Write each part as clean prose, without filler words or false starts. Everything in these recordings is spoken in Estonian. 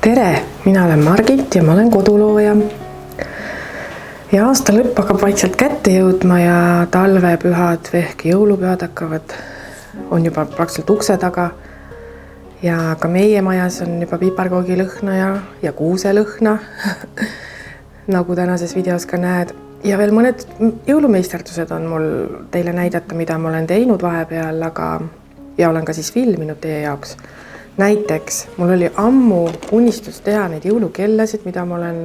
Tere, mina olen Margit ja ma olen kodulooja. Ja aasta lõpp hakkab vaikselt kätte jõudma ja talvepühad ehk jõulupühad on juba praktiliselt ukse taga. Ja ka meie majas on juba piparkoogilõhna ja kuuselõhna, nagu tänases videos ka näed. Ja veel mõned jõulumeisterdused on mul teile näidata, mida ma olen teinud vahepeal, ja olen ka siis filminud teie jaoks. Näiteks, mul oli ammu unistus teha neid jõulukellasid, mida ma olen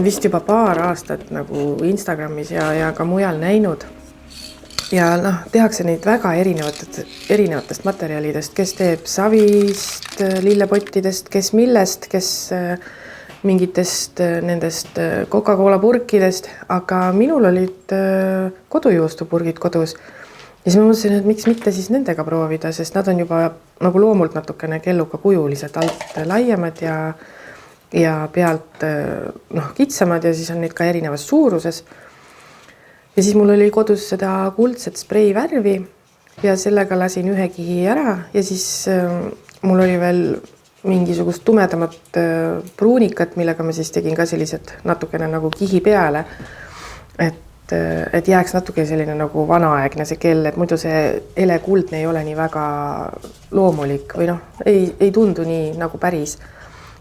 vist juba paar aastat nagu Instagramis ja ka mujal näinud. Ja tehakse neid väga erinevatest materjalidest, kes teeb savist, lillepottidest, kes millest, kes mingitest nendest Coca-Cola purkidest, aga minul olid kodujuustupurgid kodus. Ja siis ma mõtlesin, et miks mitte siis nendega proovida, sest nad on juba nagu loomult natukene kelluka kujulised, alt laiemad ja pealt kitsamad ja siis on neid ka erinevas suuruses. Ja siis mul oli kodus seda kuldset spreivärvi ja sellega lasin ühe kihi ära ja siis mul oli veel mingisugust tumedamat pruunikat, millega ma siis tegin ka sellised natukene nagu kihi peale, et jääks natuke selline nagu vanaaegne see kell, et muidu see elekuldne ei ole nii väga loomulik või ei tundu nii nagu päris.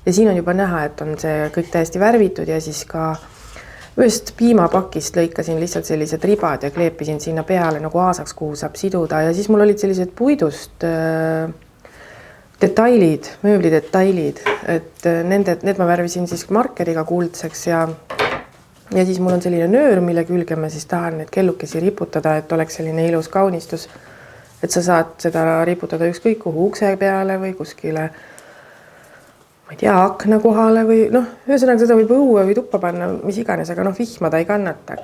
Ja siin on juba näha, et on see kõik täiesti värvitud ja siis ka ühest piimapakist lõikasin lihtsalt sellised ribad ja kleepisin sinna peale nagu aasaks, kuhu saab siduda ja siis mul olid sellised puidust detailid, mööblidetailid, et need ma värvisin siis markeriga kuldseks ja siis mul on selline nöör, mille külge ma siis tahan need kellukesi riputada, et oleks selline ilus kaunistus, et sa saad seda riputada ükskõik kuhu ukse peale või kuskile, ma ei tea, akna kohale või ühesõnaga seda võib õue või tuppa panna, mis iganes, aga vihma ta ei kannata.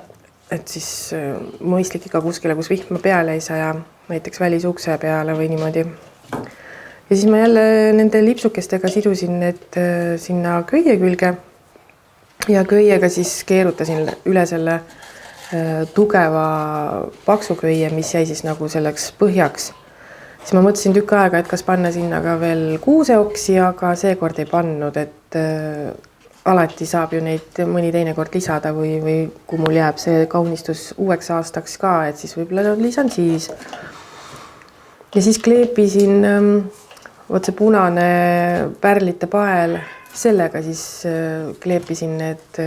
Et siis mõistlik ikka kuskile, kus vihma peale ei saa ja näiteks välisukse peale või niimoodi. Ja siis ma jälle nende lipsukestega sidusin need sinna köie külge ja köiega siis keerutasin üle selle tugeva paksu köie, mis jäi siis nagu selleks põhjaks. Siis ma mõtlesin tükk aega, et kas panna sinna ka veel kuuseoksi, aga seekord ei pannud, et alati saab ju neid mõni teine kord lisada või kui mul jääb see kaunistus uueks aastaks ka, et siis võib-olla lisan siis. Ja siis kleepisin see punane pärlite pael, sellega siis kleepisin need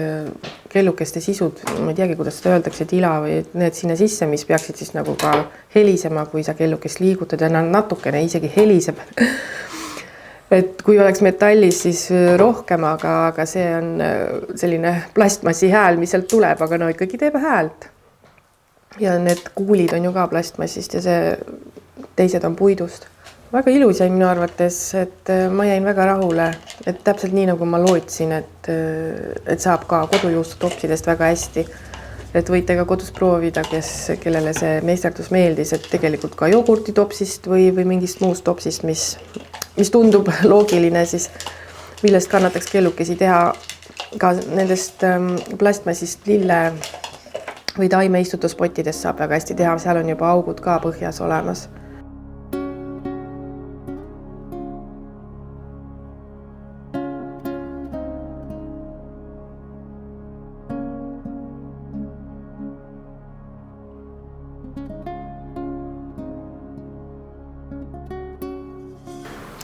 kellukeste sisud, ma ei teagi, kuidas seda öeldakse, tila või need sinna sisse, mis peaksid siis nagu ka helisema, kui sa kellukest liigutad ja natukene isegi heliseb. Et kui oleks metallis, siis rohkem, aga see on selline plastmassi hääl, mis sealt tuleb, aga ikkagi teeb häält. Ja need kuulid on ju ka plastmassist ja see teised on puidust. Väga ilus jäi minu arvates, et ma jäin väga rahule, et täpselt nii nagu ma lootsin, et saab ka kodujuustu topsidest väga hästi. Et võite ka kodus proovida, kellele see meisterdus meeldis, et tegelikult ka jogurti topsist või mingist muust topsist, mis tundub loogiline, siis millest kannataks kellukesi teha ka nendest plastmassist lille või taime istutuspottidest saab väga hästi teha, seal on juba augud ka põhjas olemas.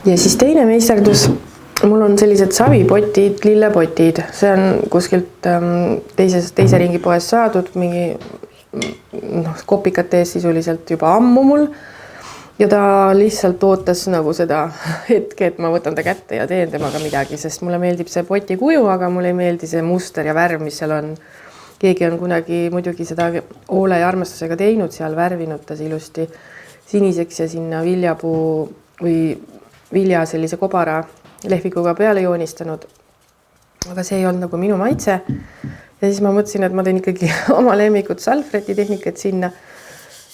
Ja siis teine meisterdus, mul on sellised savipotid, lillepotid, see on kuskilt teise ringi poes saadud, mingi kopikate ees sisuliselt juba ammu mul ja ta lihtsalt ootas nagu seda hetke, et ma võtan ta kätte ja teen temaga midagi, sest mulle meeldib see poti kuju, aga mulle ei meeldi see muster ja värv, mis seal on. Keegi on kunagi muidugi seda hoole ja armastusega teinud, seal värvinud ta ilusti siniseks ja sinna viljapuu või vilja sellise kobara lehvikuga peale joonistanud, aga see ei olnud nagu minu maitse ja siis ma mõtlesin, et ma teen ikkagi oma lemmikut salfreti tehnikat sinna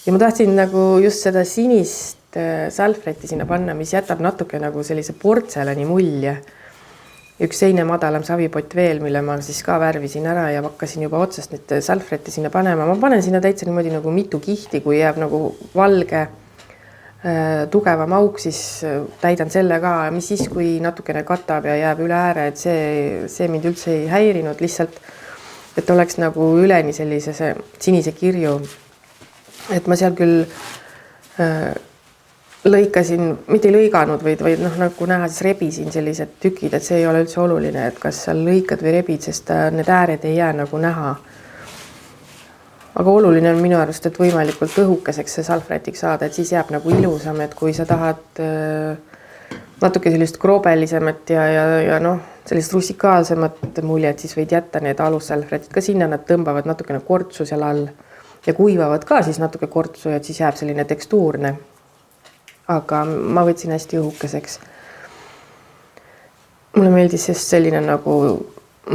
ja ma tahtsin nagu just seda sinist salfreti sinna panna, mis jätab natuke nagu sellise portselani mulje. Üks teine madalam savipott veel, mille ma siis ka värvisin ära ja hakkasin juba otsast nüüd salfreti sinna panema. Ma panen sinna täitsa niimoodi nagu mitu kihti, kui jääb nagu valge tugevam auk, siis täidan selle ka, mis siis, kui natukene katab ja jääb üle ääre, et see mind üldse ei häirinud, lihtsalt, et oleks nagu üleni sellise sinise kirju. Et ma seal küll lõikasin, mitte ei lõiganud, vaid nagu näha, siis rebisin sellised tükid, et see ei ole üldse oluline, et kas seal lõikad või rebid, sest need ääred ei jää nagu näha. Aga oluline on minu arust, et võimalikult õhukeseks see salvrätik saada, et siis jääb nagu ilusam, et kui sa tahad natuke sellist krobelisemat ja sellist russikaalsemat muljet, siis võid jätta need alussalvrätid ka sinna, nad tõmbavad natukene kortsu seal all ja kuivavad ka siis natuke kortsu, et siis jääb selline tekstuurne. Aga ma võtsin hästi õhukeseks. Mulle meeldis selline nagu,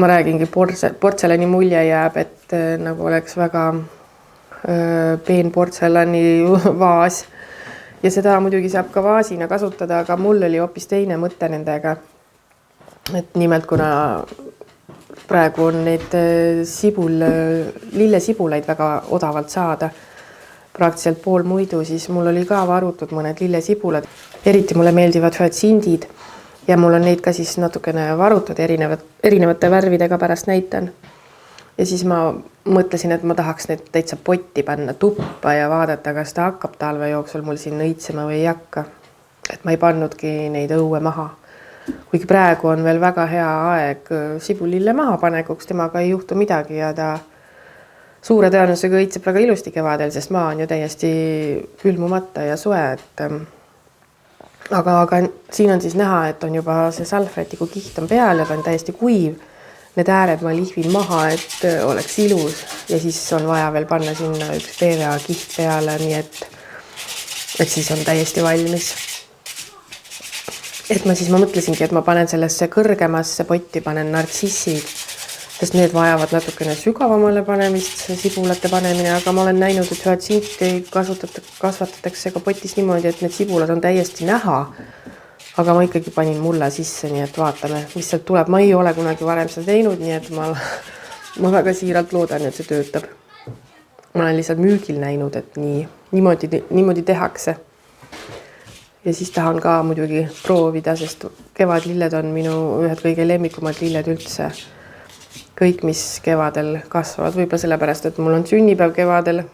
ma räägingi, portselani mulje jääb, et nagu oleks väga peen portselani vaas. Ja seda muidugi saab ka vaasina kasutada, aga mul oli hoopis teine mõte nendega. Et nimelt, kuna praegu on neid lillesibulaid väga odavalt saada, praktiliselt pool muidu, siis mul oli ka varutud mõned lillesibulad. Eriti mulle meeldivad hüatsindid ja mul on neid ka siis natukene varutud erinevate värvidega, pärast näitan. Ja siis ma mõtlesin, et ma tahaks need täitsa potti panna tuppa ja vaadata, kas ta hakkab talve jooksul mul siin õitsema või ei hakka. Et ma ei pannudki neid õue maha. Kuigi praegu on veel väga hea aeg sibulille maha panekuks, temaga ei juhtu midagi ja ta suure tõenäosusega õitseb väga ilusti kevadel, sest maa on ju täiesti külmumata ja soe. Aga siin on siis näha, et on juba see salvrätiku kiht on peal ja ta on täiesti kuiv. Need ääred ma lihvin maha, et oleks ilus ja siis on vaja veel panna sinna üks PVA kiht peale, nii et siis on täiesti valmis. Et ma mõtlesingi, et ma panen sellesse kõrgemasse potti, panen nartsissid, sest need vajavad natukene sügavamale panemist, see sibulate panemine, aga ma olen näinud, et hüatsinti kasvatatakse ka potis niimoodi, et need sibulad on täiesti näha, aga ma ikkagi panin mulla sisse, nii et vaatame, mis sealt tuleb. Ma ei ole kunagi varem seda teinud, nii et ma väga siiralt loodan, et see töötab. Ma olen lihtsalt müügil näinud, et niimoodi tehakse. Ja siis tahan ka muidugi proovida, sest kevadlilled on minu ühed kõige lemmikumad lilled üldse. Kõik, mis kevadel kasvavad, võib-olla sellepärast, et mul on sünnipäev kevadel,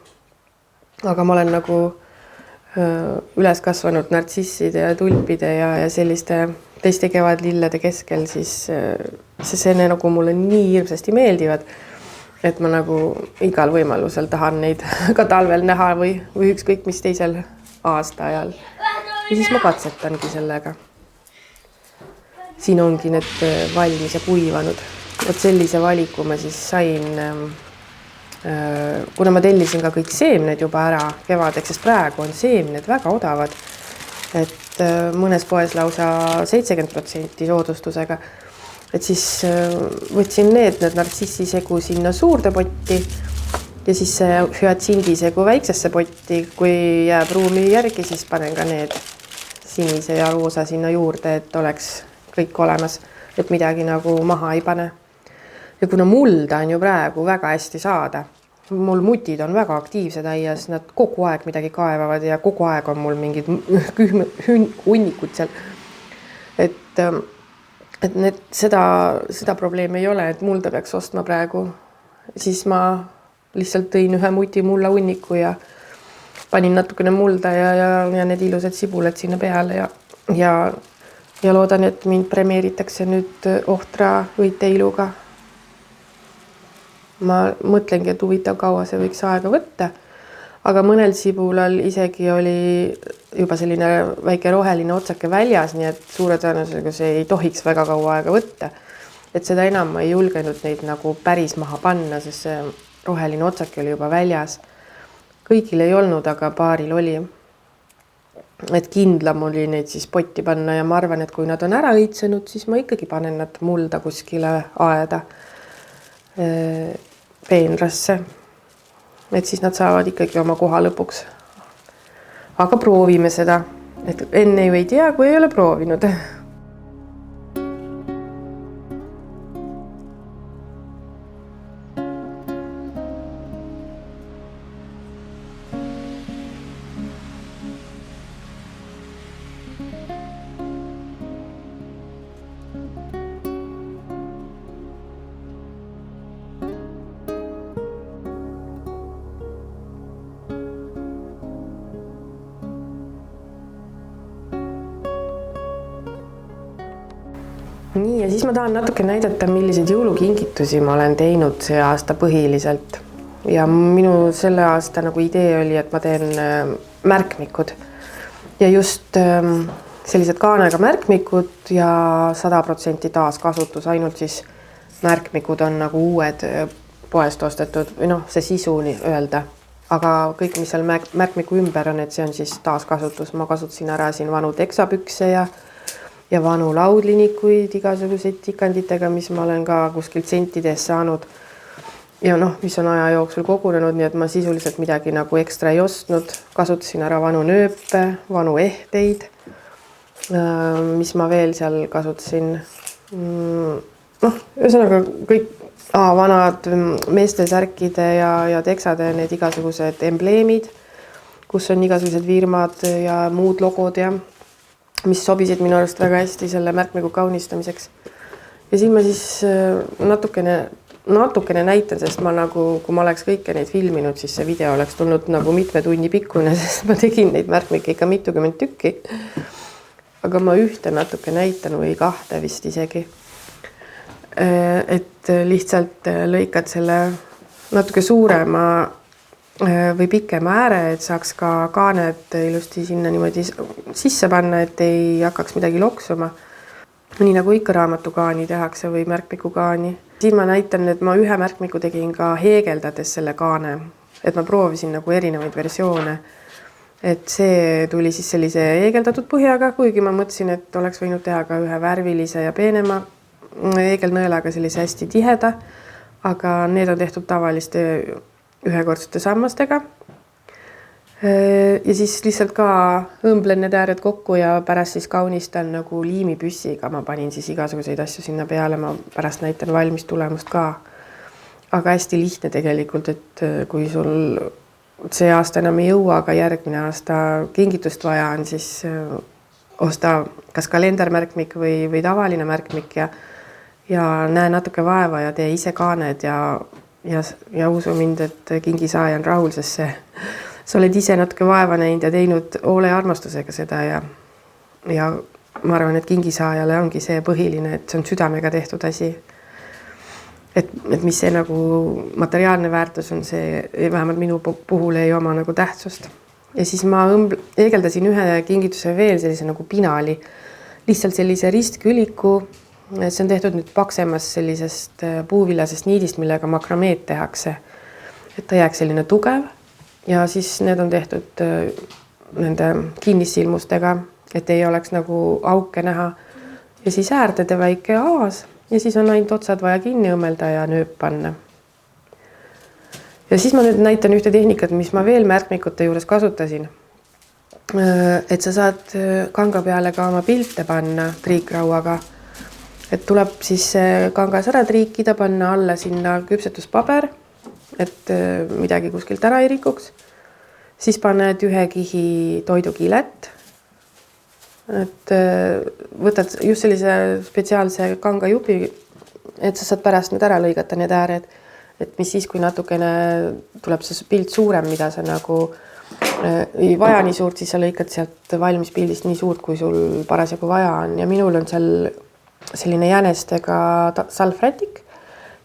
aga ma olen nagu üles kasvanud nartsisside ja tulpide ja selliste teiste kevadlillede keskel, siis see nagu mulle nii hirmsasti meeldivad, et ma nagu igal võimalusel tahan neid ka talvel näha või ükskõik mis teisel aasta ajal. Ja siis ma katsetangi sellega. Siin ongi need valmis ja kuivanud. Vot sellise valiku ma siis sain, kuna ma tellisin ka kõik seemned juba ära kevadeks, sest praegu on seemned väga odavad, et mõnes poes lausa 70% soodustusega. Et siis võtsin need nartsissisegu sinna suurde potti ja siis see hüatsindisegu väiksesse potti. Kui jääb ruumi järgi, siis panen ka need sinise ja roosa sinna juurde, et oleks kõik olemas, et midagi nagu maha ei pane. Ja kuna mulda on ju praegu väga hästi saada, mul mutid on väga aktiivsed aias, nad kogu aeg midagi kaevavad ja kogu aeg on mul mingid hunnikud seal. Et seda probleemi ei ole, et mulda peaks ostma praegu. Siis ma lihtsalt tõin ühe muti mulla hunniku ja panin natukene mulda ja need ilusad sibulad sinna peale ja loodan, et mind premeeritakse nüüd ohtra õiteiluga. Ma mõtlengi, et huvitav kaua see võiks aega võtta, aga mõnel sibulal isegi oli juba selline väike roheline otsake väljas, nii et suure tõenäosusega see ei tohiks väga kaua aega võtta. Et seda enam ma ei julgenud neid nagu päris maha panna, sest see roheline otsake oli juba väljas. Kõigil ei olnud, aga paaril oli. Et kindlam oli neid siis potti panna ja ma arvan, et kui nad on ära õitsenud, siis ma ikkagi panen nad mulda kuskile aeda peenrasse. Et siis nad saavad ikkagi oma koha lõpuks. Aga proovime seda. Et enne ju ei tea, kui ei ole proovinud. nii, ja siis ma tahan natuke näidata, milliseid jõulukingitusi ma olen teinud see aasta põhiliselt. Ja minu selle aasta nagu idee oli, et ma teen märkmikud. Ja just sellised kaanega märkmikud ja 100% taaskasutus, ainult siis märkmikud on nagu uued poest ostetud, või noh, see sisu öelda. Aga kõik, mis seal märkmiku ümber on, et see on siis taaskasutus. Ma kasutasin ära siin vanu teksapükse ja vanu laudlinikuid igasuguseid tikanditega, mis ma olen ka kuskilt sentides saanud. Ja noh, mis on aja jooksul kogunenud, nii et ma sisuliselt midagi nagu ekstra ei ostnud. Kasutasin ära vanu nööpe, vanu ehteid, mis ma veel seal kasutasin. Noh, ühesõnaga kõik vanad meeste särkide ja teksade need igasugused embleemid, kus on igasugused firmad ja muud logod ja mis sobisid minu arust väga hästi selle märkmiku kaunistamiseks. Ja siin ma siis natukene näitan, sest ma nagu, kui ma oleks kõike neid filminud, siis see video oleks tulnud nagu mitme tunni pikkune, sest ma tegin neid märkmikke ikka mitukümmend tükki. Aga ma ühte natuke näitan või kahte vist isegi. Et lihtsalt lõikad selle natuke suurema või pikema ääre, et saaks ka kaaned ilusti sinna niimoodi sisse panna, et ei hakkaks midagi loksuma. Nii nagu ikka raamatukaani tehakse või märkmikukaani. Siin ma näitan, et ma ühe märkmiku tegin ka heegeldades selle kaane, et ma proovisin nagu erinevaid versioone. Et see tuli siis sellise heegeldatud põhjaga, kuigi ma mõtlesin, et oleks võinud teha ka ühe värvilise ja peenema heegelnõelaga sellise hästi tiheda, aga need on tehtud tavaliste ühekordsete sammastega. Ja siis lihtsalt ka õmblen need ääred kokku ja pärast siis kaunistan nagu liimipüssiga. Ma panin siis igasuguseid asju sinna peale, ma pärast näitan valmis tulemust ka. Aga hästi lihtne tegelikult, et kui sul see aasta enam ei jõua, aga järgmine aasta kingitust vaja on, siis osta kas kalendermärkmik või tavaline märkmik ja näe natuke vaeva ja tee ise kaaned ja usu mind, et kingisaaja on rahul, sest sa oled ise natuke vaeva näinud ja teinud hoole armastusega seda ja ma arvan, et kingisaajale ongi see põhiline, et see on südamega tehtud asi. Et mis see nagu materiaalne väärtus on, see vähemalt minu puhul ei oma nagu tähtsust. Ja siis ma heegeldasin ühe kingituse veel sellise nagu pinali, lihtsalt sellise ristküliku. See on tehtud nüüd paksemas sellisest puuvillasest niidist, millega makrameed tehakse. Et ta jääks selline tugev ja siis need on tehtud nende kinnissilmustega, et ei oleks nagu auke näha. Ja siis äärdede väike aas ja siis on ainult otsad vaja kinni õmmelda ja nööp panna. Ja siis ma nüüd näitan ühte tehnikat, mis ma veel märkmikute juures kasutasin. Et sa saad kanga peale ka oma pilte panna triikrauaga. Et tuleb siis kangas ära triikida, panna alla sinna küpsetuspaber, et midagi kuskilt ära ei rikuks. Siis paned ühe kihi toidukilet. Et võtad just sellise spetsiaalse kanga jupi, et sa saad pärast need ära lõigata need ääred. Et mis siis, kui natukene tuleb see pilt suurem, mida sa nagu ei vaja nii suurt, siis sa lõikad sealt valmis pildist nii suurt, kui sul parasjagu vaja on. Ja minul on seal selline jänestega salvrätik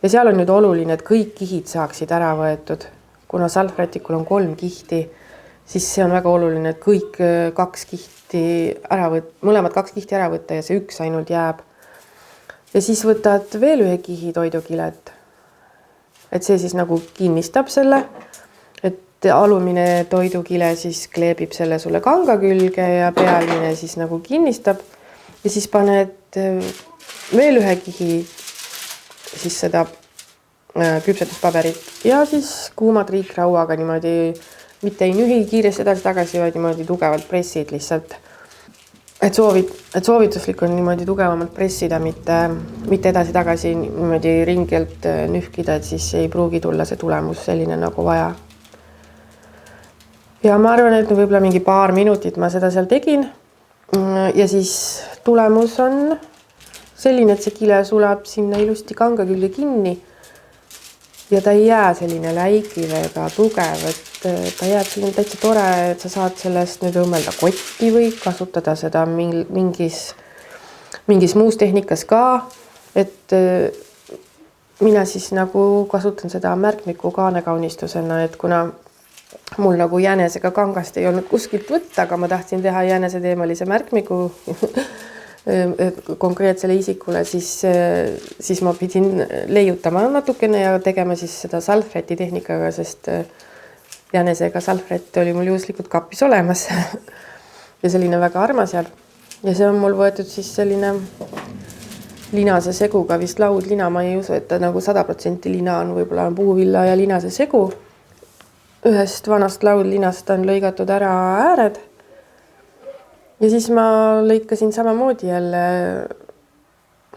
ja seal on nüüd oluline, et kõik kihid saaksid ära võetud. Kuna salvrätikul on 3 kihti, siis see on väga oluline, et kõik 2 kihti mõlemad 2 kihti ära võtta ja see üks ainult jääb. Ja siis võtad veel ühe kihi toidukilet. Et see siis nagu kinnistab selle, et alumine toidukile siis kleebib selle sulle kanga külge ja pealmine siis nagu kinnistab. Ja siis paned veel ühe kihi siis seda küpsetuspaberit ja siis kuuma triikrauaga niimoodi mitte ei nühi kiiresti edasi-tagasi, vaid niimoodi tugevalt pressid lihtsalt. Et soovituslik on niimoodi tugevamalt pressida, mitte edasi-tagasi niimoodi ringelt nühkida, et siis ei pruugi tulla see tulemus selline nagu vaja. Ja ma arvan, et võib-olla mingi paar minutit ma seda seal tegin. Ja siis tulemus on selline, et see kile sulab sinna ilusti kanga külge kinni ja ta ei jää selline läigiv ega tugev, et ta jääb selline täitsa tore, et sa saad sellest nüüd õmmelda kotti või kasutada seda mingis mingis muus tehnikas ka, et mina siis nagu kasutan seda märkmiku kaanekaunistusena, et kuna mul nagu jänesega kangast ei olnud kuskilt võtta, aga ma tahtsin teha jänese teemalise märkmiku konkreetsele isikule, siis ma pidin leiutama natukene ja tegema siis seda salfreti tehnikaga, sest jänesega salfret oli mul juhuslikult kapis olemas ja selline väga armas seal. Ja see on mul võetud siis selline linase seguga, vist laudlina, ma ei usu, et ta nagu 100% lina on, võib-olla on puuvilla ja linase segu. Ühest vanast laudlinast on lõigatud ära ääred. Ja siis ma lõikasin samamoodi jälle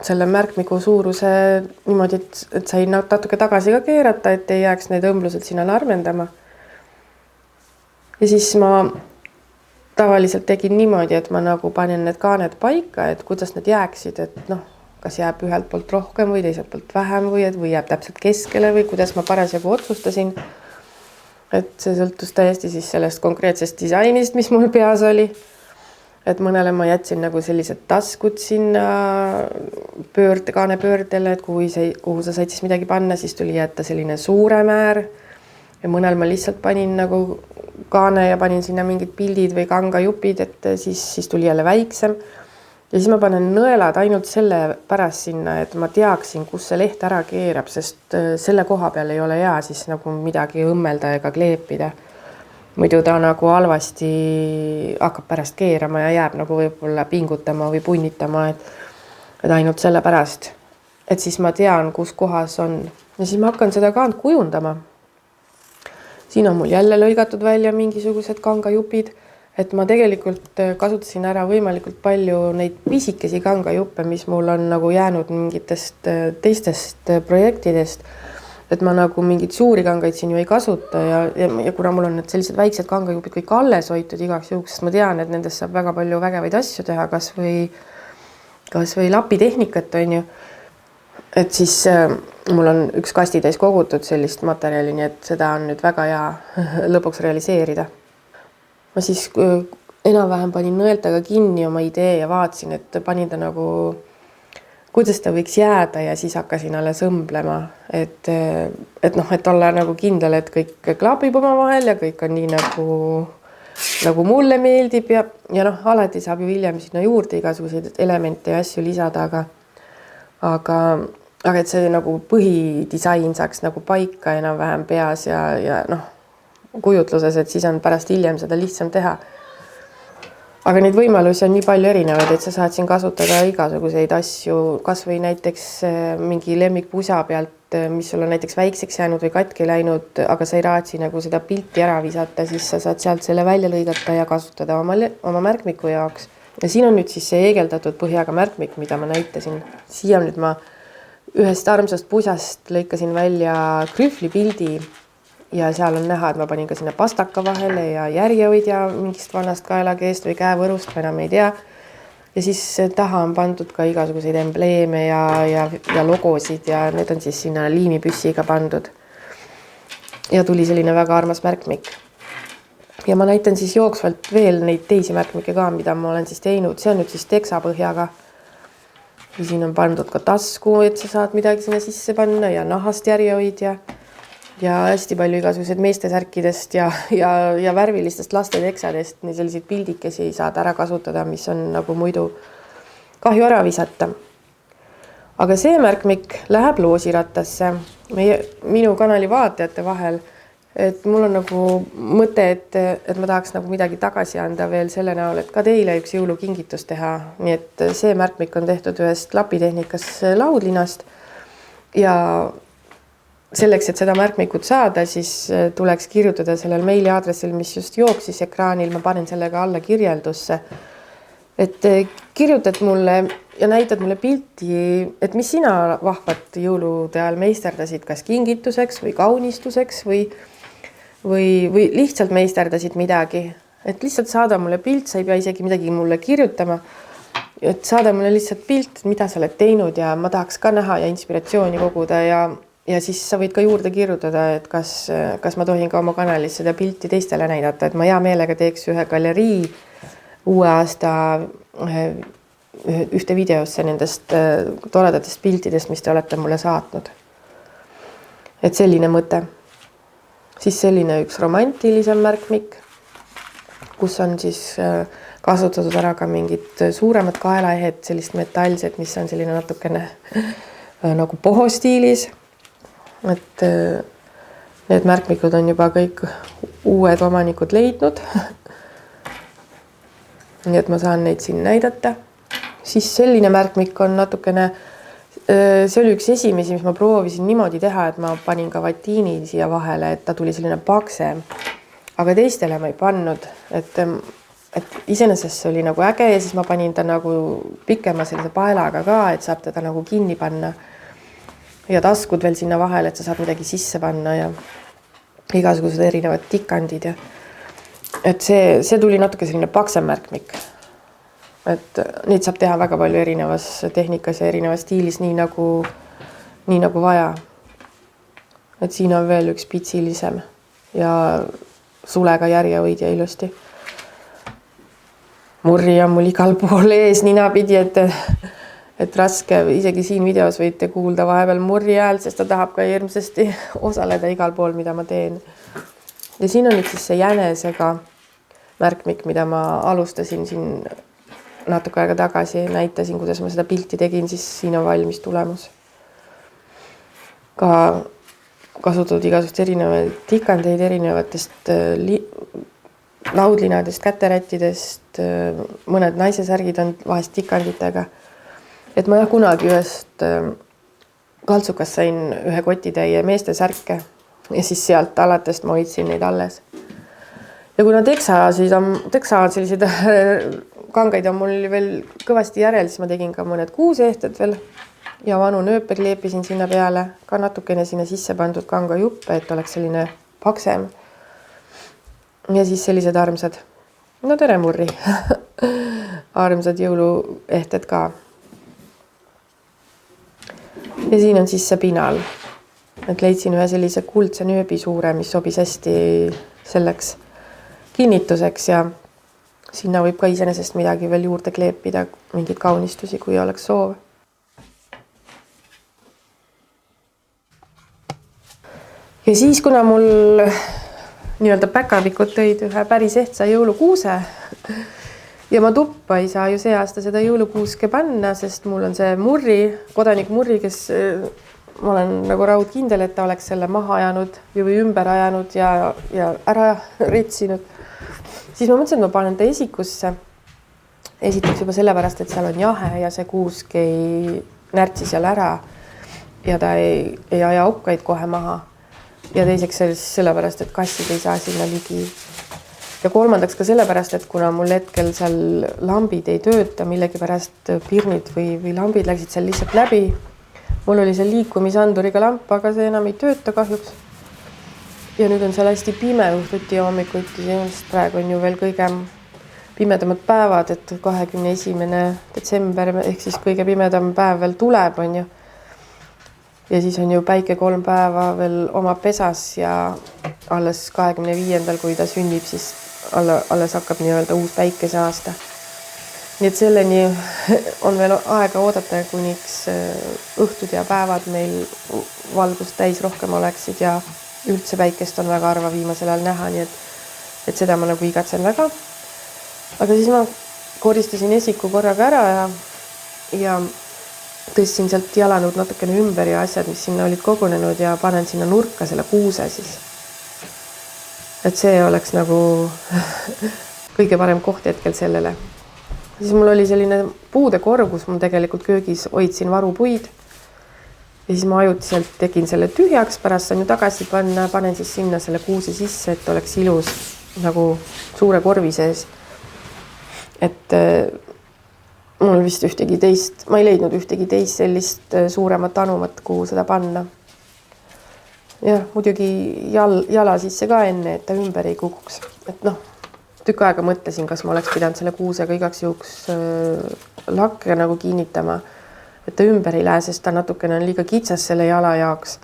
selle märkmiku suuruse niimoodi, et sai natuke tagasi ka keerata, et ei jääks need õmblused sinna narmendama. Ja siis ma tavaliselt tegin niimoodi, et ma nagu panen need kaaned paika, et kuidas need jääksid, et noh, kas jääb ühelt poolt rohkem või teiselt poolt vähem või jääb täpselt keskele või kuidas ma parasjagu otsustasin. Et see sõltus täiesti siis sellest konkreetsest disainist, mis mul peas oli. Et mõnele ma jätsin nagu sellised taskud sinna kaanepöördele, et kuhu sa said siis midagi panna, siis tuli jätta selline suure määr. Ja mõnel ma lihtsalt panin nagu kaane ja panin sinna mingid pildid või kangajupid, et siis tuli jälle väiksem. Ja siis ma panen nõelad ainult selle pärast sinna, et ma teaksin, kus see leht ära keerab, sest selle koha peal ei ole hea siis nagu midagi õmmelda ega kleepida. Muidu ta nagu halvasti hakkab pärast keerama ja jääb nagu võib-olla pingutama või punnitama, et ainult selle pärast, et siis ma tean, kus kohas on. Ja siis ma hakkan seda kaant kujundama. Siin on mul jälle lõigatud välja mingisugused kangajupid, et ma tegelikult kasutasin ära võimalikult palju neid pisikesi kangajuppe, mis mul on nagu jäänud mingitest teistest projektidest. Et ma nagu mingid suuri kangaid siin ju ei kasuta ja kuna mul on need sellised väiksed kangajupid kõik alles hoitud igaks juhuks, sest ma tean, et nendest saab väga palju vägevaid asju teha, kas või lapitehnikat on ju. Et siis mul on üks kastitäis kogutud sellist materjali, nii et seda on nüüd väga hea lõpuks realiseerida. Ma siis enam-vähem panin nõeltaga kinni oma idee ja vaatasin, et panin ta nagu kuidas ta võiks jääda ja siis hakkasin alles õmblema, et olla nagu kindel, et kõik klapib oma vahel ja kõik on nii nagu mulle meeldib ja alati saab ju hiljem sinna juurde igasuguseid elemente ja asju lisada, aga et see nagu põhidisain saaks nagu paika enam-vähem peas ja kujutluses, et siis on pärast hiljem seda lihtsam teha. Aga neid võimalusi on nii palju erinevaid, et sa saad siin kasutada igasuguseid asju, kas või näiteks mingi lemmikpusa pealt, mis sul on näiteks väikseks jäänud või katki läinud, aga sa ei raatsi nagu seda pilti ära visata, siis sa saad sealt selle välja lõigata ja kasutada oma märkmiku jaoks. Ja siin on nüüd siis see eegeldatud põhjaga märkmik, mida ma näitasin. Siia nüüd ma ühest armsast pusast lõikasin välja krühvlipildi ja seal on näha, et ma panin ka sinna pastaka vahele ja järjehoidja mingist vanast kaelakeest või käevõrust, ma enam ei tea. Ja siis taha on pandud ka igasuguseid embleeme ja logosid ja need on siis sinna liimipüssiga pandud. Ja tuli selline väga armas märkmik. Ja ma näitan siis jooksvalt veel neid teisi märkmikke ka, mida ma olen siis teinud. See on nüüd siis teksapõhjaga. Ja siin on pandud ka tasku, et sa saad midagi sinna sisse panna ja nahast järjehoidja. Ja hästi palju igasugused meestesärkidest ja värvilistest lasteteksadest nii selliseid pildikesi saad ära kasutada, mis on nagu muidu kahju ära visata. Aga see märkmik läheb loosirattasse minu kanali vaatajate vahel, et mul on nagu mõte, et ma tahaks nagu midagi tagasi anda veel selle näol, et ka teile üks jõulukingitus teha. Nii et see märkmik on tehtud ühest lapitehnikas laudlinast ja selleks, et seda märkmikut saada, siis tuleks kirjutada sellel meiliaadressil, mis just jooksis ekraanil, ma panen sellega alla kirjeldusse. Et kirjutad mulle ja näitad mulle pilti, et mis sina vahvat jõulude ajal meisterdasid, kas kingituseks või kaunistuseks või lihtsalt meisterdasid midagi. Et lihtsalt saada mulle pilt, sa ei pea isegi midagi mulle kirjutama, et saada mulle lihtsalt pilt, mida sa oled teinud ja ma tahaks ka näha ja inspiratsiooni koguda ja siis sa võid ka juurde kirjutada, et kas ma tohin ka oma kanalis seda pilti teistele näidata, et ma hea meelega teeks ühe galerii uue aasta ühte videosse nendest toredatest piltidest, mis te olete mulle saatnud. Et selline mõte. Siis selline üks romantilisem märkmik, kus on siis kasutatud ära ka mingid suuremad kaelaehed, sellist metallset, mis on selline natukene nagu pohostiilis. Et need märkmikud on juba kõik uued omanikud leidnud. Nii et ma saan neid siin näidata. Siis selline märkmik on natukene, see oli üks esimesi, mis ma proovisin niimoodi teha, et ma panin ka vatiini siia vahele, et ta tuli selline paksem. Aga teistele ma ei pannud, et iseenesest see oli nagu äge ja siis ma panin ta nagu pikema sellise paelaga ka, et saab teda nagu kinni panna. Ja taskud veel sinna vahele, et sa saad midagi sisse panna ja igasugused erinevad tikandid. Ja et see tuli natuke selline paksem märkmik. Et neid saab teha väga palju erinevas tehnikas ja erinevas stiilis, nii nagu vaja. Et siin on veel üks pitsilisem ja sulega järjehoidja ilusti. Murri on mul igal pool ees ninapidi, et raske, isegi siin videos võite kuulda vahepeal murri hääl, sest ta tahab ka hirmsasti osaleda igal pool, mida ma teen. Ja siin on nüüd siis see jänesega märkmik, mida ma alustasin siin natuke aega tagasi, näitasin, kuidas ma seda pilti tegin, siis siin on valmis tulemus. Ka kasutatud igasugust erinevaid tikandeid, erinevatest laudlinadest, käterättidest, mõned naisesärgid on vahest tikanditega. Et ma kunagi ühest kaltsukast sain ühe kotitäie meeste särke ja siis sealt alatest ma hoidsin neid alles. Ja kuna teksa on sellised kangaid on mul veel kõvasti järel, siis ma tegin ka mõned kuusehted veel ja vanu nööpe kleepisin sinna peale, ka natukene sinna sisse pandud kanga juppe, et oleks selline paksem. Ja siis sellised armsad, no tere murri, armsad jõuluehted ka. Ja siin on siis see pinal, et leidsin ühe sellise kuldse nööbi suure, mis sobis hästi selleks kinnituseks ja sinna võib ka iseenesest midagi veel juurde kleepida, mingid kaunistusi, kui oleks soov. Ja siis, kuna mul nii-öelda päkapikud tõid ühe päris ehtsa jõulukuuse ja ma tuppa ei saa ju see aasta seda jõulukuuske panna, sest mul on see murri, kodanik murri, kes ma olen nagu raudkindel, et ta oleks selle maha ajanud või ümber ajanud ja ära ritsinud. Siis ma mõtlesin, et ma panen ta esikusse. Esiteks juba sellepärast, et seal on jahe ja see kuusk ei närtsi seal ära ja ta ei aja okkaid kohe maha. Ja teiseks sellepärast, et kassid ei saa sinna ligi. Ja kolmandaks ka sellepärast, et kuna mul hetkel seal lambid ei tööta, millegi pärast pirnid või lambid läksid seal lihtsalt läbi. Mul oli seal liikumisanduriga lamp, aga see enam ei tööta kahjuks. Ja nüüd on seal hästi pime õhtuti ja hommikuti, sest praegu on ju veel kõige pimedamad päevad, et 21. detsember ehk siis kõige pimedam päev veel tuleb, on ju. Ja siis on ju päike 3 päeva veel oma pesas ja alles 25. kui ta sünnib, siis alles hakkab nii-öelda uus päikeseaasta. Nii et selleni on veel aega oodata, kuniks õhtud ja päevad meil valgust täis rohkem oleksid ja üldse päikest on väga harva viimasel ajal näha, nii et seda ma nagu igatsen väga. Aga siis ma koristasin esiku korraga ära ja tõstsin sealt jalanud natukene ümber ja asjad, mis sinna olid kogunenud ja panen sinna nurka selle kuuse siis. Et see oleks nagu kõige parem koht hetkel sellele. Siis mul oli selline puude korv, kus mul tegelikult köögis hoidsin varupuid. Ja siis ma ajutiselt tegin selle tühjaks, pärast saan ju tagasi panna, panen siis sinna selle kuuse sisse, et oleks ilus nagu suure korvi sees. Et mul vist ma ei leidnud ühtegi teist sellist suuremat anumat, kuhu seda panna. Jah, muidugi jala sisse ka enne, et ta ümber ei kukuks. Et tükk aega mõtlesin, kas ma oleks pidanud selle kuusega igaks juhuks lakke nagu kinnitama, et ta ümber ei lähe, sest ta natukene on liiga kitsas selle jala jaoks.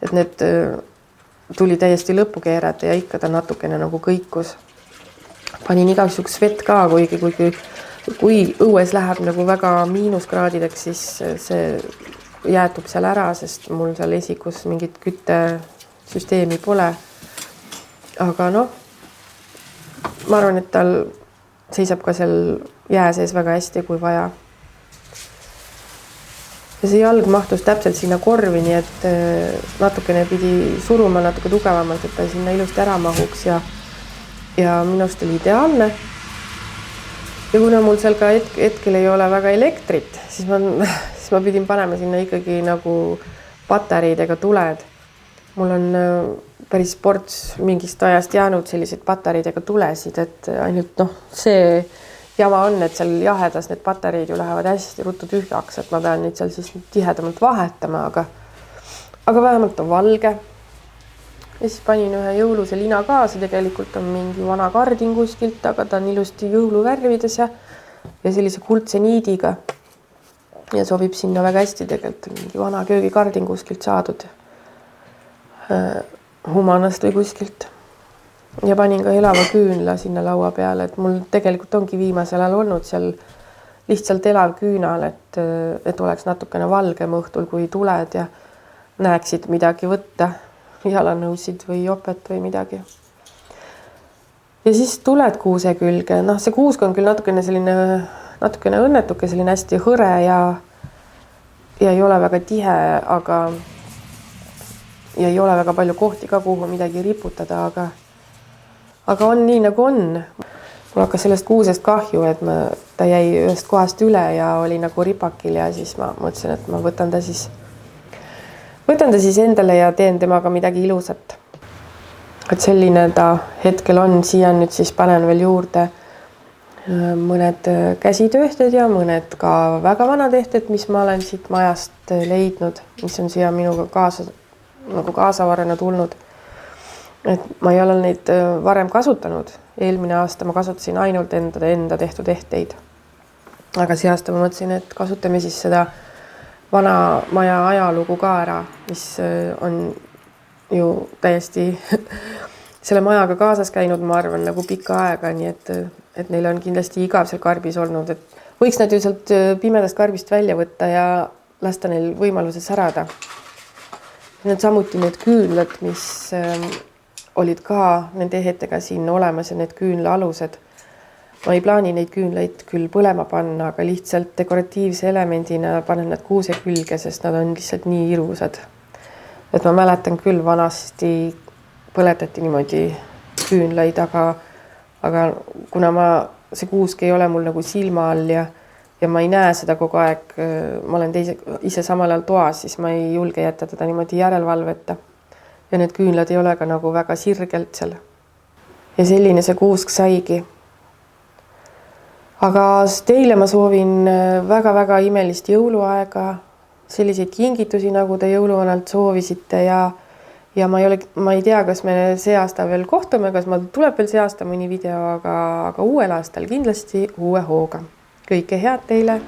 Et need tuli täiesti lõppu keerata ja ikka ta natukene nagu kõikus. Panin igaks juhuks vett ka, kuigi kui õues läheb nagu väga miinuskraadideks, siis see jäätub seal ära, sest mul seal esikus mingit küttesüsteemi pole. Aga noh, ma arvan, et tal seisab ka seal jää sees väga hästi, kui vaja. Ja see jalg mahtus täpselt sinna korvi, nii et natukene pidi suruma natuke tugevamalt, et ta sinna ilusti ära mahuks ja minust oli ideaalne. Ja kuna mul seal ka hetkel ei ole väga elektrit, siis ma pidin panema sinna ikkagi nagu patareidega tuled. Mul on päris ports mingist ajast jäänud selliseid patareidega tulesid, et ainult see jama on, et seal jahedas need patareid ju lähevad hästi ruttu tühjaks, et ma pean neid seal siis tihedamalt vahetama, aga vähemalt on valge. Ja siis panin ühe jõuluse lina ka, see tegelikult on mingi vana kardin kuskilt, aga ta on ilusti jõuluvärvides ja sellise kuldse niidiga. Ja sobib sinna väga hästi tegelikult mingi vana köögikardin kuskilt saadud humanast või kuskilt. Ja panin ka elava küünla sinna laua peale, et mul tegelikult ongi viimasel ajal olnud seal lihtsalt elav küünal, et oleks natukene valgem õhtul, kui tuled ja näeksid midagi võtta. Jalanõusid või jopet või midagi. Ja siis tuled kuuse külge. See kuusk on küll natukene õnnetuke, selline hästi hõre ja ei ole väga tihe, aga ei ole väga palju kohti ka, kuhu midagi riputada, aga on nii nagu on. Mul hakkas sellest kuusest kahju, et ta jäi ühest kohast üle ja oli nagu ripakil ja siis ma mõtlesin, et ma võtan ta siis endale ja teen temaga midagi ilusat. Et selline ta hetkel on, siia nüüd siis panen veel juurde mõned käsitööhted ja mõned ka väga vanad ehted, mis ma olen siit majast leidnud, mis on siia minuga kaasavarana tulnud. Et ma ei ole neid varem kasutanud. Eelmine aasta ma kasutasin ainult enda tehtud ehteid. Aga see aasta ma mõtlesin, et kasutame siis seda vana maja ajalugu ka ära, mis on ju täiesti selle majaga kaasas käinud, ma arvan, nagu pikka aega, nii et neil on kindlasti igav seal karbis olnud, et võiks nad ju sealt pimedast karbist välja võtta ja lasta neil võimaluse särada. Need samuti need küünlad, mis olid ka nende ehetega siin olemas ja need küünla alused. Ma ei plaani neid küünlaid küll põlema panna, aga lihtsalt dekoratiivse elemendina panen nad kuuse külge, sest nad on lihtsalt nii irusad. Et ma mäletan küll, vanasti põletati niimoodi küünlaid, aga kuna see kuusk ei ole mul nagu silma all ja ma ei näe seda kogu aeg, ma olen ise samal ajal toas, siis ma ei julge jätta teda niimoodi järelvalveta. Ja need küünlad ei ole ka nagu väga sirgelt seal. Ja selline see kuusk saigi. Aga teile ma soovin väga-väga imelist jõuluaega, selliseid kingitusi, nagu te jõuluvanalt soovisite ja ma ei tea, kas me see aasta veel kohtume, kas ma tuleb veel see aasta mõni video, aga uuel aastal kindlasti uue hooga. Kõike head teile!